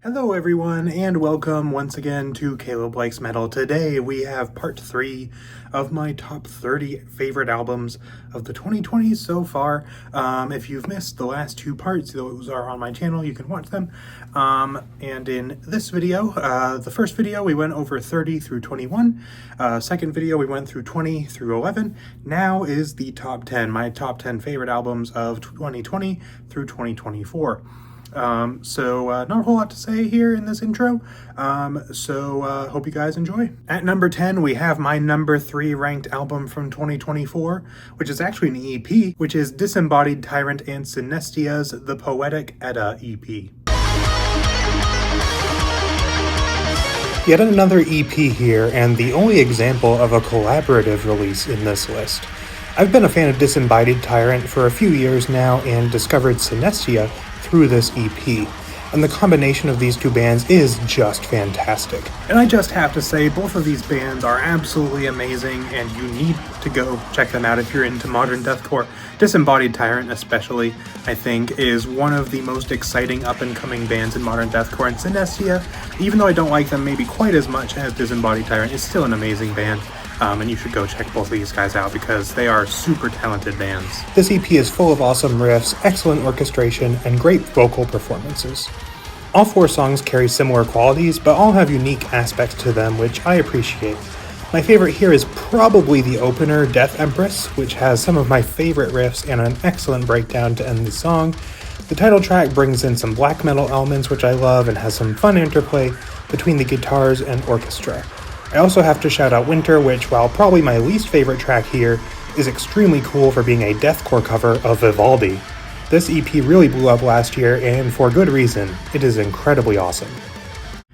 Hello everyone, and welcome once again to Caleb Likes Metal. Today we have part 3 of my top 30 favorite albums of the 2020s so far. If you've missed the last two parts, those are on my channel, you can watch them. And in this video, the first video we went over 30 through 21, second video we went through 20 through 11. Now is the top 10, my top 10 favorite albums of 2020 through 2024. Not a whole lot to say here in this intro, hope you guys enjoy. At number 10, we have my number 3 ranked album from 2024, which is actually an EP, which is Disembodied Tyrant and Synestia's The Poetic Edda EP. Yet another EP here, and the only example of a collaborative release in this list. I've been a fan of Disembodied Tyrant for a few years now and discovered Synestia through this EP, and the combination of these two bands is just fantastic. And I just have to say, both of these bands are absolutely amazing, and you need to go check them out if you're into modern deathcore. Disembodied Tyrant especially, I think, is one of the most exciting up-and-coming bands in modern deathcore, and Synestia, even though I don't like them maybe quite as much as Disembodied Tyrant, is still an amazing band. And you should go check both of these guys out because they are super talented bands. This EP is full of awesome riffs, excellent orchestration, and great vocal performances. All 4 songs carry similar qualities, but all have unique aspects to them, which I appreciate. My favorite here is probably the opener, Death Empress, which has some of my favorite riffs and an excellent breakdown to end the song. The title track brings in some black metal elements, which I love, and has some fun interplay between the guitars and orchestra. I also have to shout out Winter, which, while probably my least favorite track here, is extremely cool for being a deathcore cover of Vivaldi. This EP really blew up last year, and for good reason. It is incredibly awesome.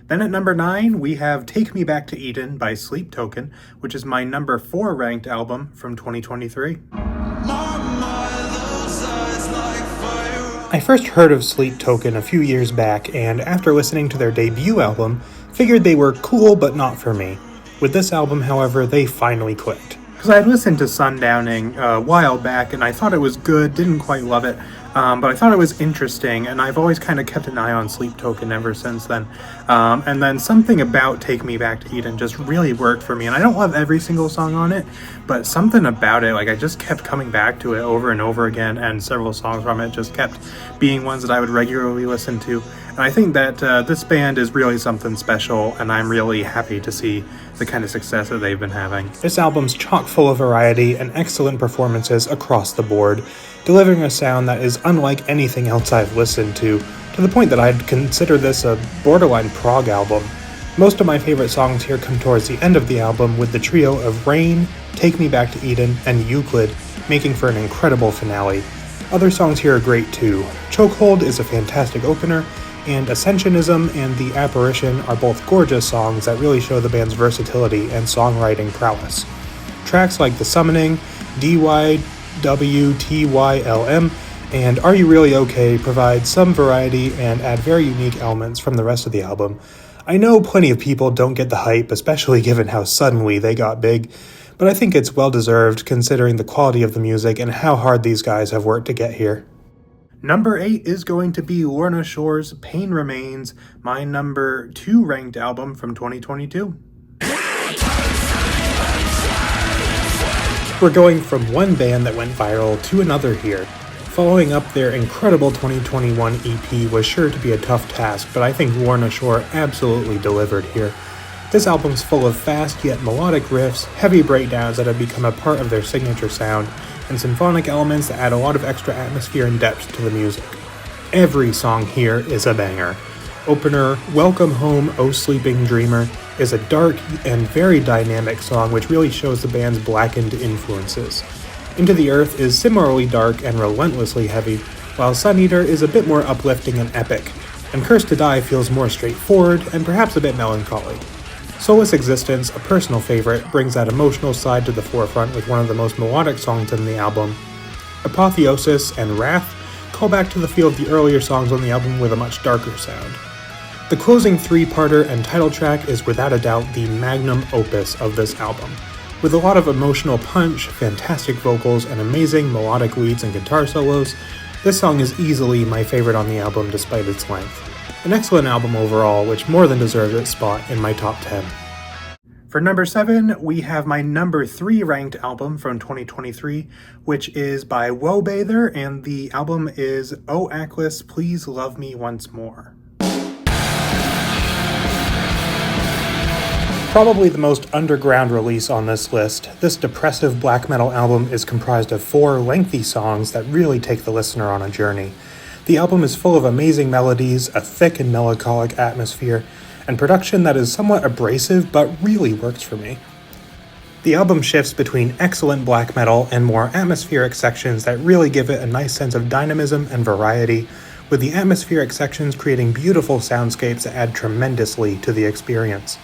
Then at number 9, we have Take Me Back to Eden by Sleep Token, which is my number 4 ranked album from 2023. I first heard of Sleep Token a few years back, and after listening to their debut album, figured they were cool but not for me. With this album, however, they finally clicked. Because I had listened to Sundowning a while back, and I thought it was good, didn't quite love it, but I thought it was interesting, and I've always kind of kept an eye on Sleep Token ever since then. And then something about Take Me Back to Eden just really worked for me, and I don't love every single song on it, but something about it, like I just kept coming back to it over and over again, and several songs from it just kept being ones that I would regularly listen to. And I think that this band is really something special, and I'm really happy to see the kind of success that they've been having. This album's chock full of variety and excellent performances across the board, delivering a sound that is unlike anything else I've listened to the point that I'd consider this a borderline prog album. Most of my favorite songs here come towards the end of the album, with the trio of Rain, Take Me Back to Eden, and Euclid making for an incredible finale. Other songs here are great too. Chokehold is a fantastic opener, and Ascensionism and The Apparition are both gorgeous songs that really show the band's versatility and songwriting prowess. Tracks like The Summoning, DYWTYLM, and Are You Really Okay provide some variety and add very unique elements from the rest of the album. I know plenty of people don't get the hype, especially given how suddenly they got big, but I think it's well deserved considering the quality of the music and how hard these guys have worked to get here. Number 8 is going to be Lorna Shore's Pain Remains, my number 2 ranked album from 2022. We're going from one band that went viral to another here. Following up their incredible 2021 EP was sure to be a tough task, but I think Lorna Shore absolutely delivered here. This album's full of fast yet melodic riffs, heavy breakdowns that have become a part of their signature sound, and symphonic elements that add a lot of extra atmosphere and depth to the music. Every song here is a banger. Opener, Welcome Home, O Sleeping Dreamer, is a dark and very dynamic song which really shows the band's blackened influences. Into the Earth is similarly dark and relentlessly heavy, while Sun Eater is a bit more uplifting and epic, and Cursed to Die feels more straightforward and perhaps a bit melancholy. Soulless Existence, a personal favorite, brings that emotional side to the forefront with one of the most melodic songs in the album. Apotheosis and Wrath call back to the feel of the earlier songs on the album with a much darker sound. The closing 3-parter and title track is without a doubt the magnum opus of this album. With a lot of emotional punch, fantastic vocals, and amazing melodic leads and guitar solos, this song is easily my favorite on the album despite its length. An excellent album overall, which more than deserves its spot in my top 10. For number 7, we have my number 3 ranked album from 2023, which is by Woebather, and the album is Oh Aklis, Please Love Me Once More. Probably the most underground release on this list, this depressive black metal album is comprised of 4 lengthy songs that really take the listener on a journey. The album is full of amazing melodies, a thick and melancholic atmosphere, and production that is somewhat abrasive but really works for me. The album shifts between excellent black metal and more atmospheric sections that really give it a nice sense of dynamism and variety, with the atmospheric sections creating beautiful soundscapes that add tremendously to the experience.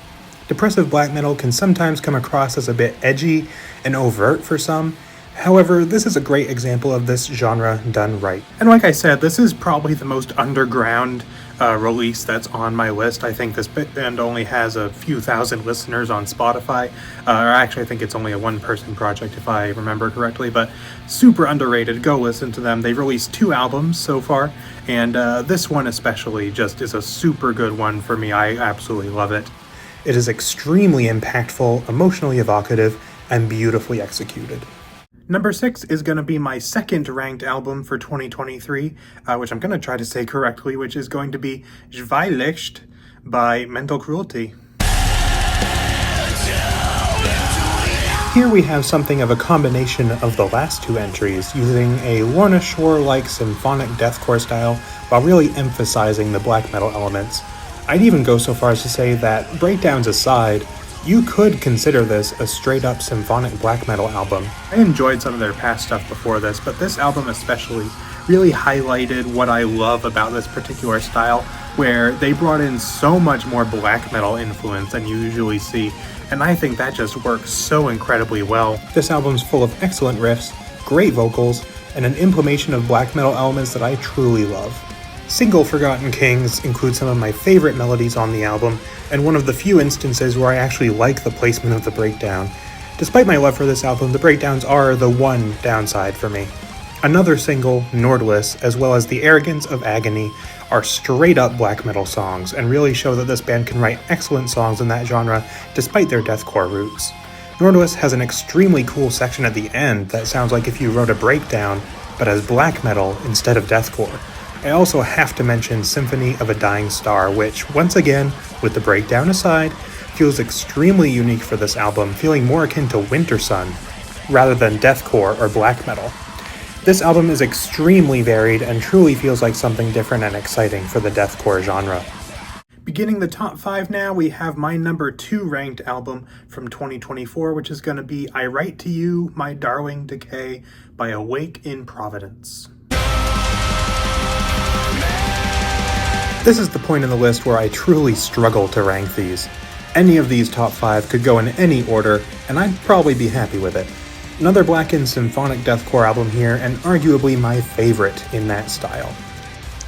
Depressive black metal can sometimes come across as a bit edgy and overt for some. However, this is a great example of this genre done right. And like I said, this is probably the most underground release that's on my list. I think this band only has a few thousand listeners on Spotify. Or actually, I think it's only a one-person project if I remember correctly, but super underrated. Go listen to them. They've released 2 albums so far, and this one especially just is a super good one for me. I absolutely love it. It is extremely impactful, emotionally evocative, and beautifully executed. Number 6 is going to be my second ranked album for 2023, which I'm going to try to say correctly, which is going to be Zweiglicht by Mental Cruelty. Here we have something of a combination of the last 2 entries, using a Lorna Shore-like symphonic deathcore style while really emphasizing the black metal elements. I'd even go so far as to say that, breakdowns aside, you could consider this a straight-up symphonic black metal album. I enjoyed some of their past stuff before this, but this album especially really highlighted what I love about this particular style, where they brought in so much more black metal influence than you usually see, and I think that just works so incredibly well. This album's full of excellent riffs, great vocals, and an implementation of black metal elements that I truly love. Single Forgotten Kings includes some of my favorite melodies on the album, and one of the few instances where I actually like the placement of the breakdown. Despite my love for this album, the breakdowns are the one downside for me. Another single, Nordless, as well as The Arrogance of Agony, are straight up black metal songs, and really show that this band can write excellent songs in that genre despite their deathcore roots. Nordless has an extremely cool section at the end that sounds like if you wrote a breakdown, but as black metal instead of deathcore. I also have to mention Symphony of a Dying Star, which, once again, with the breakdown aside, feels extremely unique for this album, feeling more akin to Wintersun, rather than deathcore or black metal. This album is extremely varied and truly feels like something different and exciting for the deathcore genre. Beginning the top 5 now, we have my number 2 ranked album from 2024, which is going to be I Write to You, My Darling Decay by Awake in Providence. This is the point in the list where I truly struggle to rank these. Any of these top 5 could go in any order, and I'd probably be happy with it. Another blackened symphonic deathcore album here, and arguably my favorite in that style.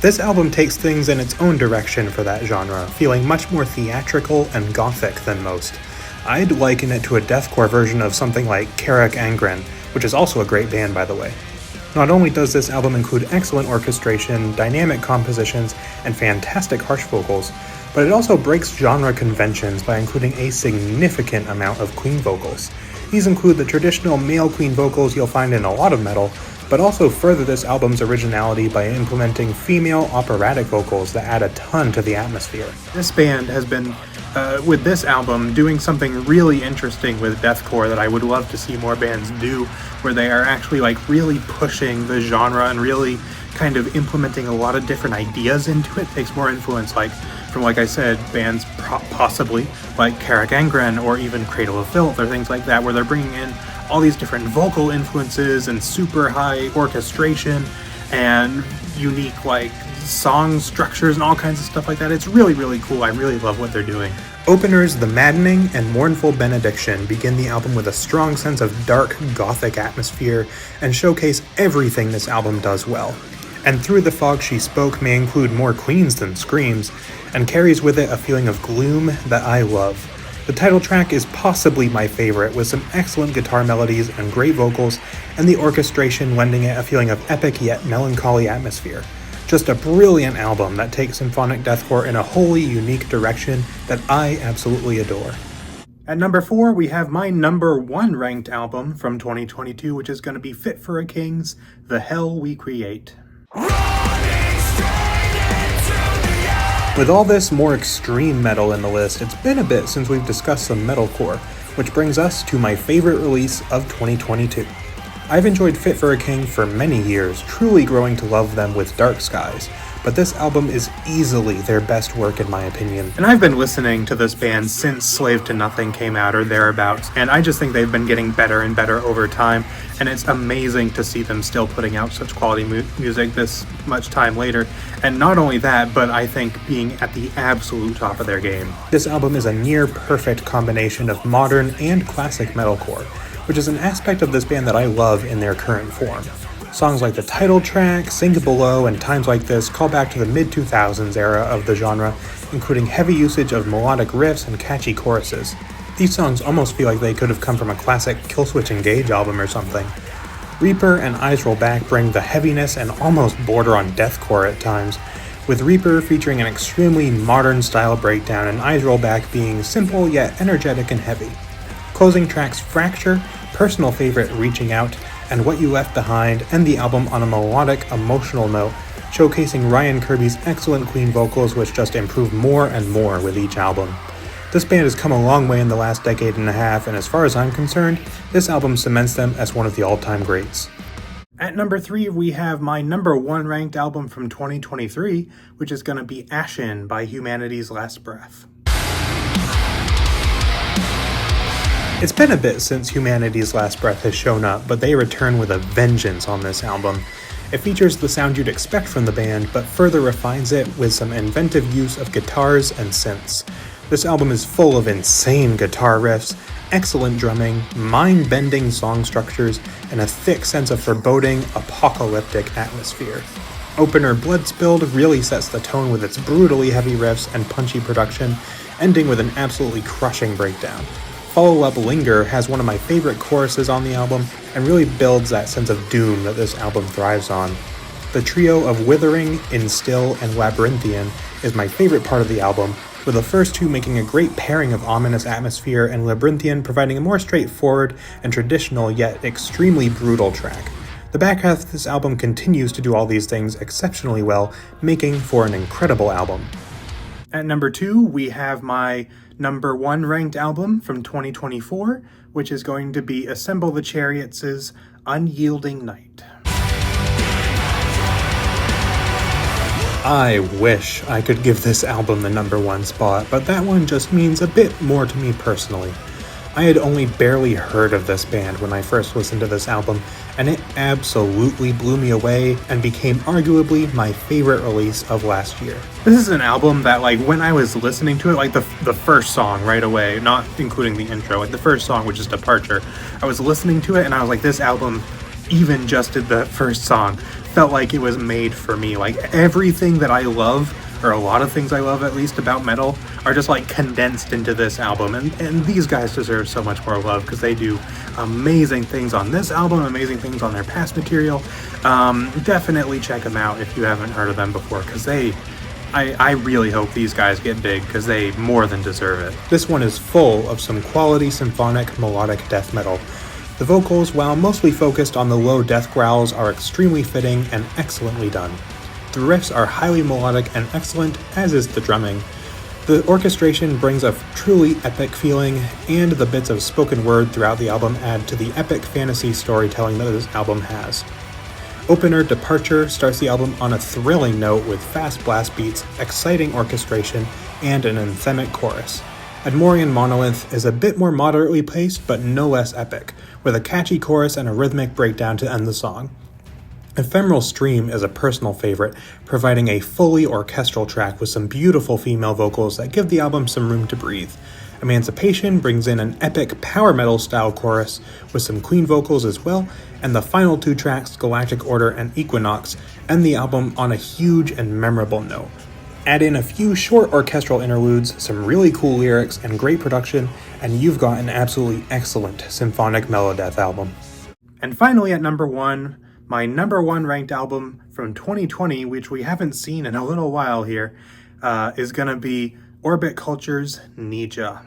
This album takes things in its own direction for that genre, feeling much more theatrical and gothic than most. I'd liken it to a deathcore version of something like Carrick Angren, which is also a great band by the way. Not only does this album include excellent orchestration, dynamic compositions, and fantastic harsh vocals, but it also breaks genre conventions by including a significant amount of clean vocals. These include the traditional male clean vocals you'll find in a lot of metal, but also further this album's originality by implementing female operatic vocals that add a ton to the atmosphere. This band has been, with this album, doing something really interesting with deathcore that I would love to see more bands do, where they are actually really pushing the genre and really kind of implementing a lot of different ideas into it. Takes more influence from, like I said, bands possibly like Carrick Angren or even Cradle of Filth or things like that, where they're bringing in all these different vocal influences and super high orchestration and unique song structures and all kinds of stuff like that. It's really, really cool. I really love what they're doing. Openers The Maddening and Mournful Benediction begin the album with a strong sense of dark, gothic atmosphere and showcase everything this album does well. And Through the Fog She Spoke may include more cleans than screams, and carries with it a feeling of gloom that I love. The title track is possibly my favorite, with some excellent guitar melodies and great vocals, and the orchestration lending it a feeling of epic yet melancholy atmosphere. Just a brilliant album that takes symphonic deathcore in a wholly unique direction that I absolutely adore. At number 4, we have my number 1 ranked album from 2022, which is going to be Fit for a King's The Hell We Create. With all this more extreme metal in the list, it's been a bit since we've discussed some metalcore, which brings us to my favorite release of 2022. I've enjoyed Fit for a King for many years, truly growing to love them with Dark Skies, but this album is easily their best work in my opinion. And I've been listening to this band since Slave to Nothing came out or thereabouts, and I just think they've been getting better and better over time, and it's amazing to see them still putting out such quality music this much time later. And not only that, but I think being at the absolute top of their game. This album is a near perfect combination of modern and classic metalcore, which is an aspect of this band that I love in their current form. Songs like the title track, Sink Below, and Times Like This call back to the mid-2000s era of the genre, including heavy usage of melodic riffs and catchy choruses. These songs almost feel like they could have come from a classic Killswitch Engage album or something. Reaper and Eyes Roll Back bring the heaviness and almost border on deathcore at times, with Reaper featuring an extremely modern style breakdown and Eyes Roll Back being simple yet energetic and heavy. Closing tracks Fracture, personal favorite Reaching Out, and What You Left Behind end the album on a melodic, emotional note, showcasing Ryan Kirby's excellent Queen vocals, which just improve more and more with each album. This band has come a long way in the last decade and a half, and as far as I'm concerned, this album cements them as one of the all-time greats. At number 3, we have my number 1 ranked album from 2023, which is going to be Ashen by Humanity's Last Breath. It's been a bit since Humanity's Last Breath has shown up, but they return with a vengeance on this album. It features the sound you'd expect from the band, but further refines it with some inventive use of guitars and synths. This album is full of insane guitar riffs, excellent drumming, mind-bending song structures, and a thick sense of foreboding, apocalyptic atmosphere. Opener Blood Spilled really sets the tone with its brutally heavy riffs and punchy production, ending with an absolutely crushing breakdown. Follow-up Linger has one of my favorite choruses on the album and really builds that sense of doom that this album thrives on. The trio of Withering, Instill, and Labyrinthian is my favorite part of the album, with the first two making a great pairing of ominous atmosphere and Labyrinthian providing a more straightforward and traditional yet extremely brutal track. The back half of this album continues to do all these things exceptionally well, making for an incredible album. At number 2, we have my number 1 ranked album from 2024, which is going to be Assemble the Chariots' Unyielding Night. I wish I could give this album the number 1 spot, but that one just means a bit more to me personally. I had only barely heard of this band when I first listened to this album, and it absolutely blew me away and became arguably my favorite release of last year. This is an album that, when I was listening to it, the first song right away, not including the intro, the first song, which is Departure, I was listening to it and I was like, this album, even just did the first song, felt like it was made for me. Everything that I love, or a lot of things I love at least about metal, are just condensed into this album, and these guys deserve so much more love because they do amazing things on this album, amazing things on their past material. Definitely check them out if you haven't heard of them before, because I really hope these guys get big because they more than deserve it. This one is full of some quality symphonic melodic death metal. The vocals, while mostly focused on the low death growls, are extremely fitting and excellently done. The riffs are highly melodic and excellent, as is the drumming. The orchestration brings a truly epic feeling, and the bits of spoken word throughout the album add to the epic fantasy storytelling that this album has. Opener Departure starts the album on a thrilling note with fast blast beats, exciting orchestration, and an anthemic chorus. Admorian Monolith is a bit more moderately paced, but no less epic, with a catchy chorus and a rhythmic breakdown to end the song. Ephemeral Stream is a personal favorite, providing a fully orchestral track with some beautiful female vocals that give the album some room to breathe. Emancipation brings in an epic power metal style chorus with some Queen vocals as well, and the final 2 tracks, Galactic Order and Equinox, end the album on a huge and memorable note. Add in a few short orchestral interludes, some really cool lyrics, and great production, and you've got an absolutely excellent symphonic melodeath album. And finally at number 1, my number 1 ranked album from 2020, which we haven't seen in a little while here, is gonna be Orbit Culture's Nija.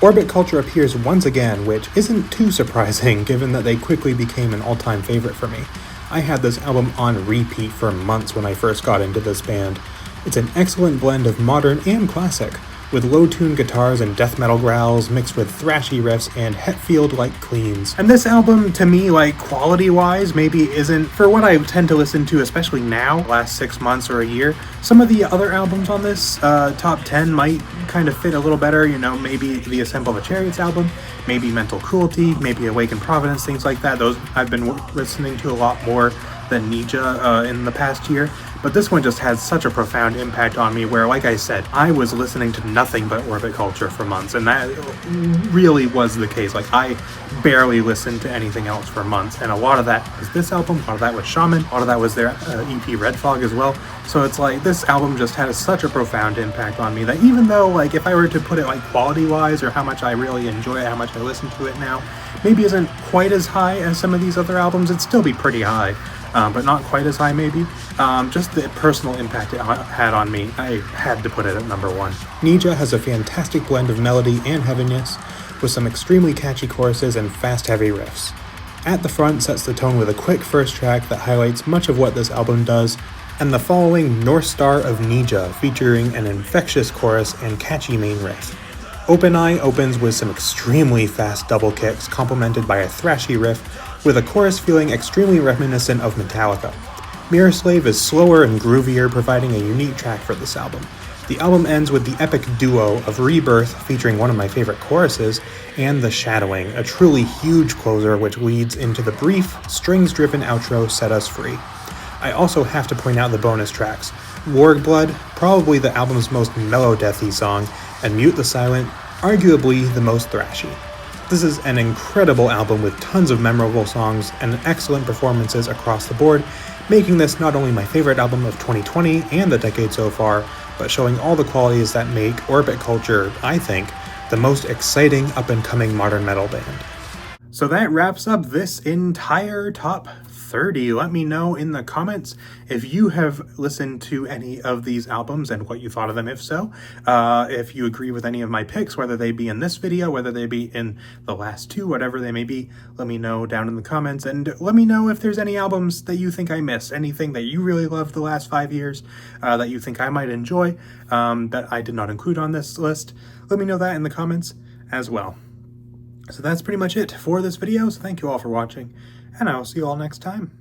Orbit Culture appears once again, which isn't too surprising given that they quickly became an all-time favorite for me. I had this album on repeat for months when I first got into this band. It's an excellent blend of modern and classic, with low-tuned guitars and death metal growls mixed with thrashy riffs and Hetfield-like cleans. And this album, to me, like, quality-wise, maybe isn't for what I tend to listen to, especially now, last 6 months or a year. Some of the other albums on this top 10 might kind of fit a little better, you know, maybe the Assemble the Chariots album, maybe Mental Cruelty, maybe Awaken Providence, things like that. Those I've been listening to a lot more than Nija in the past year. But this one just had such a profound impact on me where, like I said, I was listening to nothing but Orbit Culture for months, and that really was the case. Like, I barely listened to anything else for months, and a lot of that was this album, a lot of that was Shaman, a lot of that was their EP Red Fog as well. So it's like, this album just had such a profound impact on me that even though, like, if I were to put it, like, quality-wise or how much I really enjoy it, how much I listen to it now, maybe isn't quite as high as some of these other albums, it'd still be pretty high. But not quite as high maybe. Just the personal impact it had on me, I had to put it at number 1. Nija has a fantastic blend of melody and heaviness, with some extremely catchy choruses and fast heavy riffs. At the Front sets the tone with a quick first track that highlights much of what this album does, and the following North Star of Nija featuring an infectious chorus and catchy main riff. Open Eye opens with some extremely fast double kicks complemented by a thrashy riff, with a chorus feeling extremely reminiscent of Metallica. Mirror Slave is slower and groovier, providing a unique track for this album. The album ends with the epic duo of Rebirth, featuring one of my favorite choruses, and The Shadowing, a truly huge closer which leads into the brief, strings-driven outro Set Us Free. I also have to point out the bonus tracks. Warg Blood, probably the album's most mellow-deathy song, and Mute the Silent, arguably the most thrashy. This is an incredible album with tons of memorable songs and excellent performances across the board, making this not only my favorite album of 2020 and the decade so far, but showing all the qualities that make Orbit Culture, I think, the most exciting up-and-coming modern metal band. So that wraps up this entire top 30. Let me know in the comments if you have listened to any of these albums and what you thought of them, if so. If you agree with any of my picks, whether they be in this video, whether they be in the last two, whatever they may be, let me know down in the comments. And let me know if there's any albums that you think I missed, anything that you really loved the last 5 years that you think I might enjoy that I did not include on this list. Let me know that in the comments as well. So that's pretty much it for this video, so thank you all for watching, and I will see you all next time.